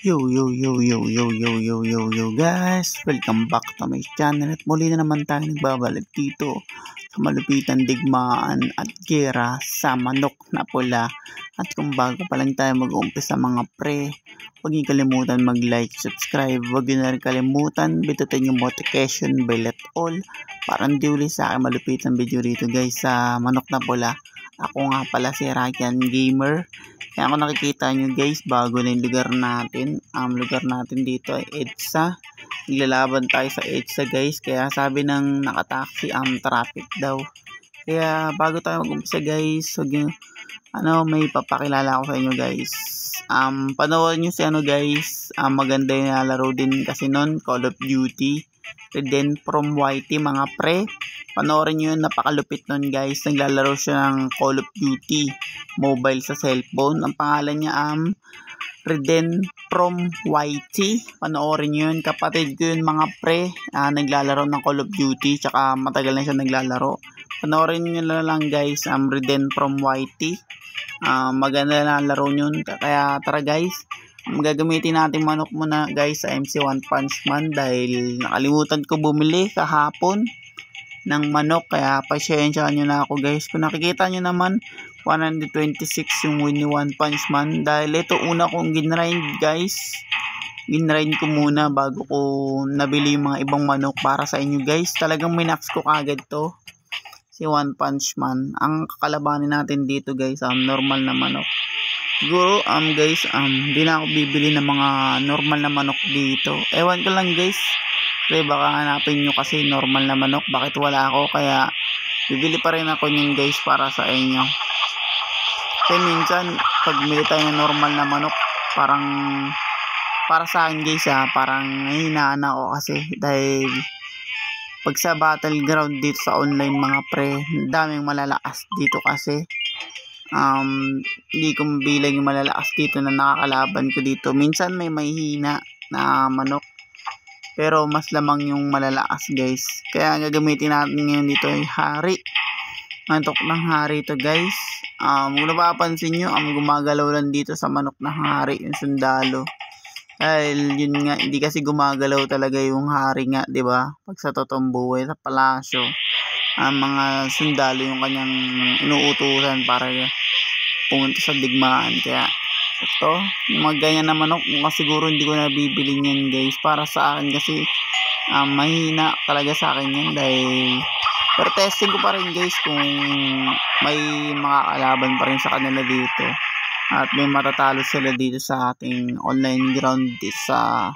Yo yo yo yo yo yo yo yo yo guys, welcome back to my channel at muli na naman tayo nagbabalik dito sa malupitan digmaan at gera sa manok na pula. At kung bago pa lang tayo mag-uumpisa mga pre, huwag niyo kalimutan mag-like, subscribe, huwag niyo na rin kalimutan bitutin yung notification bell at all para hindi uli sa akin malupitan video rito guys sa manok na pula. Ako nga pala si Ryan Gamer. Kaya kung nakikita nyo guys, bago na yung lugar natin. Lugar natin dito ay EDSA. Naglalaban tayo sa EDSA guys. Kaya sabi ng nakataxi, traffic daw. Kaya bago tayo mag-umpisa guys, may papakilala ako sa inyo guys. Panoorin nyo si guys. Maganda yung nalaro din kasi nun, Call of Duty. Then from YT mga pre. Panoorin nyo yun, napakalupit nun guys. Naglalaro siya ng Call of Duty mobile sa cellphone. Ang pangalan niya Reden from YT. Panoorin nyo yun, kapatid ko yun mga pre. Naglalaro ng Call of Duty, tsaka matagal na siya naglalaro. Panoorin nyo na lang guys, Reden from YT. Maganda na laro nyo. Kaya tara guys, gagamitin natin manok muna guys sa MC One Punch Man dahil nakalimutan ko bumili kahapon ng manok, kaya pasyensya nyo na ako guys. Kung nakikita nyo naman 126 yung win ni One Punch Man dahil ito una kong ginrind guys. Ginrind ko muna bago ko nabili yung mga ibang manok para sa inyo guys. Talagang minax ko kagad to, si One Punch Man. Ang kakalabanin natin dito guys, normal na manok. Siguro guys, hindi na ako bibili ng mga normal na manok dito. Ewan ko lang guys, kaya baka hanapin nyo kasi normal na manok, bakit wala ako, kaya bibili pa rin ako nyo guys para sa inyo. Kasi minsan pag bili tayo ng normal na manok, parang para sa akin guys parang nahinaan ako kasi dahil pag sa battleground dito sa online mga pre, daming malalakas dito kasi hindi ko mabilang yung malalakas dito na nakakalaban ko dito. Minsan may mahihina na manok, pero mas lamang yung malalakas guys. Kaya gagamitin natin ngayon dito ay hari. Manok ng hari to guys. Kung napapansin nyo, gumagalaw lang dito sa manok ng hari yung sundalo. Dahil yun nga, hindi kasi gumagalaw talaga yung hari nga, di ba? Pag sa totoong buhay, sa palasyo, mga sundalo yung kanyang inuutusan para pumunta sa digmaan. Kaya ito, mga ganyan na manok, siguro hindi ko nabibili niyan guys para sa akin kasi mahina talaga sa akin yan dahil pero testing ko pa rin guys kung may makakalaban pa rin sa kanila dito at may matatalo sila dito sa ating online ground dito sa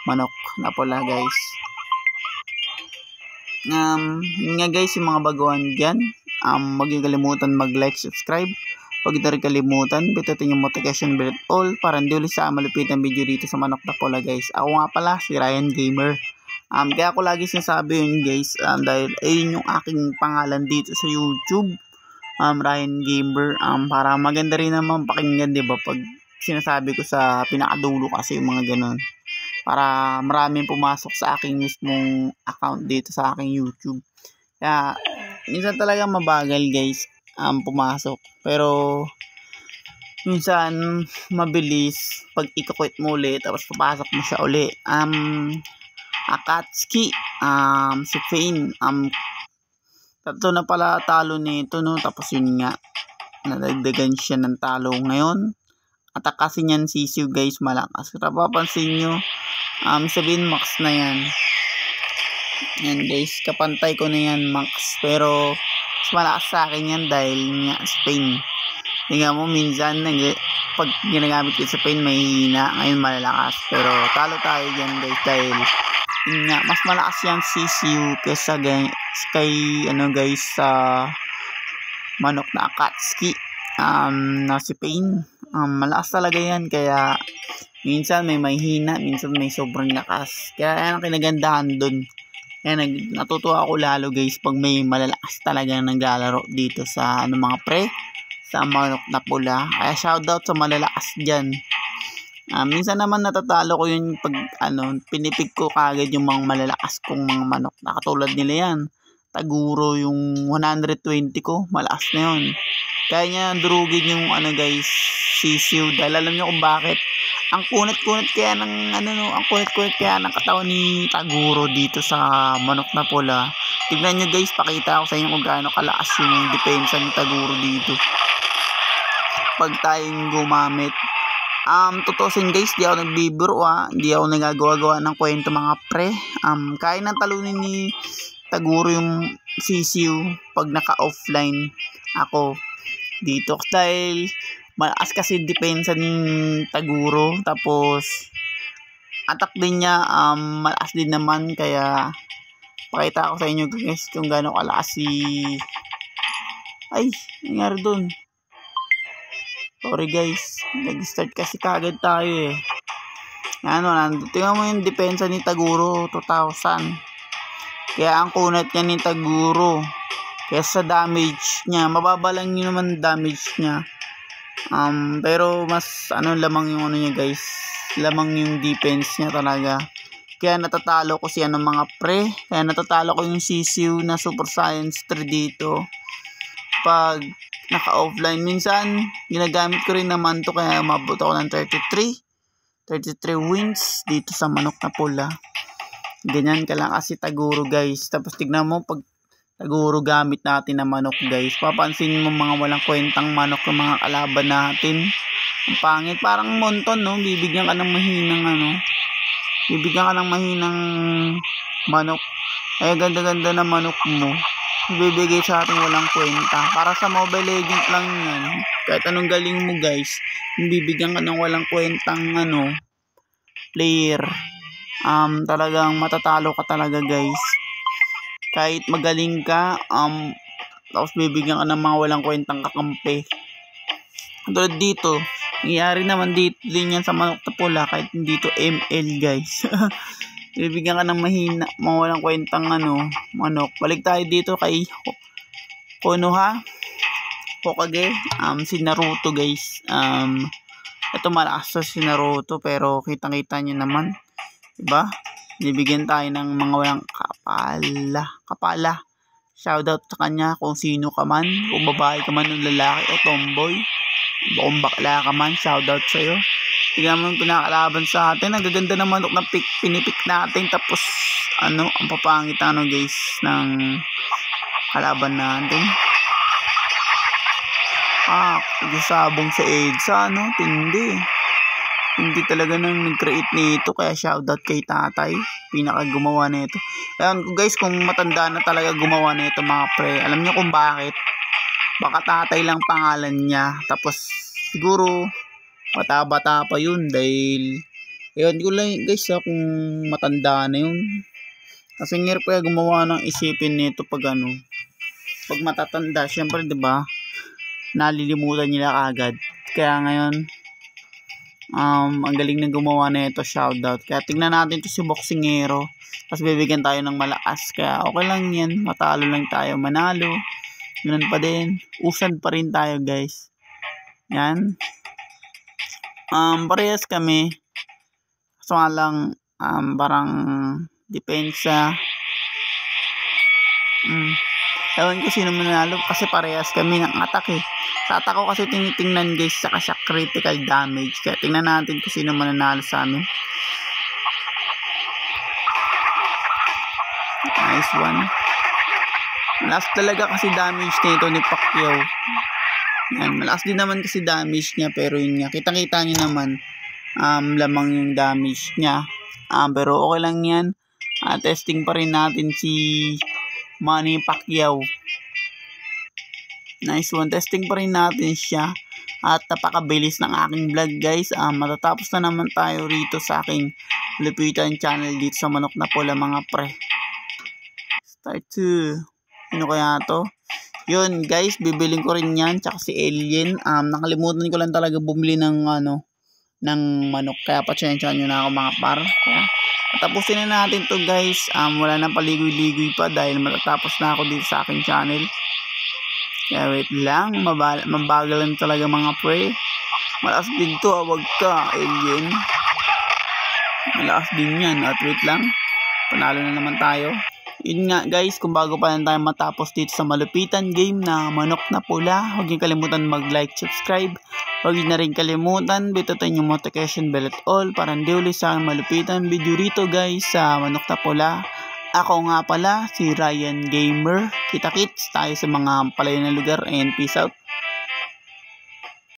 manok na pula guys. Yun nga guys, yung mga baguhan dyan, huwag niyo kalimutan mag-like, subscribe. Huwag na rin kalimutan bitutin yung notification bell all para hindi ulit sa malupit ang video dito sa manok na pula guys. Ako nga pala si Ryan Gamer. Kaya ako lagi sinasabi yun guys, dahil ayun yung aking pangalan dito sa YouTube, Ryan Gamer. Para maganda rin naman pakinggan, diba, pag sinasabi ko sa pinakadulo kasi yung mga ganon, para maraming pumasok sa aking mismong account dito sa aking YouTube. Kaya minsan talaga mabagal guys pumasok, pero minsan mabilis pag i-quit mo ulit tapos papasok mo siya uli. Akatsuki, si Fane, tatlo na pala talo nito no, tapos yun nga nadagdagan siya ng talo ngayon. Attack kasi niyan sisiw guys, malakas. Kung papansin nyo, sabihin max na yan. Yan guys, kapantay ko na yan max, pero mas malakas sa akin yan dahil nga Spain. Tingnan mo minsan pag ginagamit ko sa Spain may hina, ngayon malalakas, pero talo tayo dyan guys dahil nga mas malakas yan sisiw kaysa kay guys sa manok na Akatsuki na si Pain. Malakas talaga yan, kaya minsan may mahina, minsan may sobrang lakas. Kaya yan ang kinagandahan dun. Kaya natutuwa ako lalo guys pag may malalakas talaga naglalaro dito sa mga pre, sa manok na pula. Kaya shoutout sa malalakas dyan. Minsan naman natatalo ko yun pag pinipig ko kagad yung mga malalakas kong mga manok na katulad nila yan. Taguro yung 120 ko, malakas na yun. Kaya niya durugin yung guys, sisiw. Dahil alam niyo kung bakit. Ang kunat-kunat kaya ng ang kunat-kunat kaya ng katawan ni Taguro dito sa manok na pula. Tignan nyo guys, pakita ko sa inyo kung gaano kalakas yung depensa ni Taguro dito pag tayong gumamit. Tutusin guys, di ako nagbibiro hindi ako nagagawa-gawa ng kwento mga pre. Kaya nang talunin ni Taguro yung sisiw pag naka-offline ako dito dahil malakas kasi depensa ni Taguro, tapos attack din niya malakas din naman, kaya pakita ko sa inyo guys kung gaano kalakas nangyari dun. Sorry guys, nag-start kasi kagad tayo tingnan mo yung depensa ni Taguro, 2,000. Kaya ang kunat niya ni Taguro, kaya sa damage niya, mababa lang yun naman damage niya. Pero mas lamang yung niya guys, lamang yung defense niya talaga. Kaya natatalo ko siya ng mga pre, kaya natatalo ko yung sisiw na Super Science 3 dito pag naka-offline. Minsan ginagamit ko rin naman to, kaya mabot ako ng 33 wins dito sa manok na pula. Ganyan ka lang kasi Taguro guys. Tapos tignan mo pag Taguro gamit natin na manok guys, papansin mo mga walang kwentang manok ng mga kalaban natin. Ang pangit, parang monton bibigyan ka ng mahinang manok, ganda-ganda na manok mo bibigay sa ating walang kwenta. Para sa Mobile Legends lang yan, kahit anong galing mo guys, bibigyan ka ng walang kwentang player, talagang matatalo ka talaga guys. Kahit magaling ka, tapos bibigyan ka ng mga walang kwentang kakampi. Tulad dito, nangyari naman dito din yan sa manok na pula, kahit dito ML guys. Bibigyan ka ng mga walang kwentang manok. Balik tayo dito kay Konoha Hokage, si Naruto guys. Ito malakas si Naruto, pero kitang-kita nyo naman, diba? Bibigyan tayo ng mga walang kapala. Shoutout sa kanya kung sino ka man, kung babae ka man o lalaki o tomboy, kung bakla ka man, shoutout sa'yo. Tingnan mo yung pinakalaban sa atin, ang gaganda ng manok na pinipik natin, tapos ang papangit guys ng kalaban natin. Sabong sa EDSA, hindi talaga nang nag-create nito, kaya shoutout kay tatay, pinaka-gumawa nito. Ayan guys, kung matanda na talaga gumawa nito mga pre, alam niyo kung bakit? Baka tatay lang pangalan niya, tapos siguro bata-bata pa yun, dahil yun ko lang guys kung matanda na yun. Kasi nga kaya gumawa ng isipin nito pag matatanda, syempre diba, nalilimutan nila agad. Kaya ngayon ang galing na gumawa na ito, shoutout. Kaya tingnan natin to si Boxingero, tapos bibigyan tayo ng malakas, kaya okay lang yan, matalo lang tayo, manalo, ganun pa din, usad pa rin tayo guys. Yan, parehas kami, so nga lang parang depensa, ewan ko sino manalo, kasi parehas kami ng attack Sa attack ko kasi tinitingnan guys, saka siya critical damage. Kaya tingnan natin kung sino mananalo sa amin. Nice one. Malakas talaga kasi damage nito ni Pacquiao. Yan, malakas din naman kasi damage niya, pero yun nga, kitang-kita niyo naman lamang yung damage niya. Pero okay lang yan. Testing pa rin natin si Manny Pacquiao. Nice one, testing pa rin natin siya. At napakabilis ng aking vlog guys. Matatapos na naman tayo rito sa aking lupitan channel dito sa manok na pula mga pre. Start 2. Ano kaya to? Yun guys, bibiling ko rin yan, tsaka si Alien. Nakalimutan ko lang talaga bumili ng ng manok, kaya patsensya nyo na ako mga par. Kaya tapusin na natin to guys. Wala nang paligoy-ligoy pa dahil matatapos na ako dito sa aking channel. Kaya wait lang, mabagal lang talaga mga pre. Malakas din to, wag ka Alien, malakas din yan. At wait lang, panalo na naman tayo. Yun nga guys, kung bago pa lang tayo matapos dito sa malupitan game na Manok na Pula, huwag niyo kalimutan mag-like, subscribe. Huwag niyo na rin kalimutan bitutin yung notification bell at all para hindi ulit sa aking malupitan video rito guys sa Manok na Pula. Ako nga pala si Ryan Gamer. Kita-kits tayo sa mga palayo na lugar and peace out.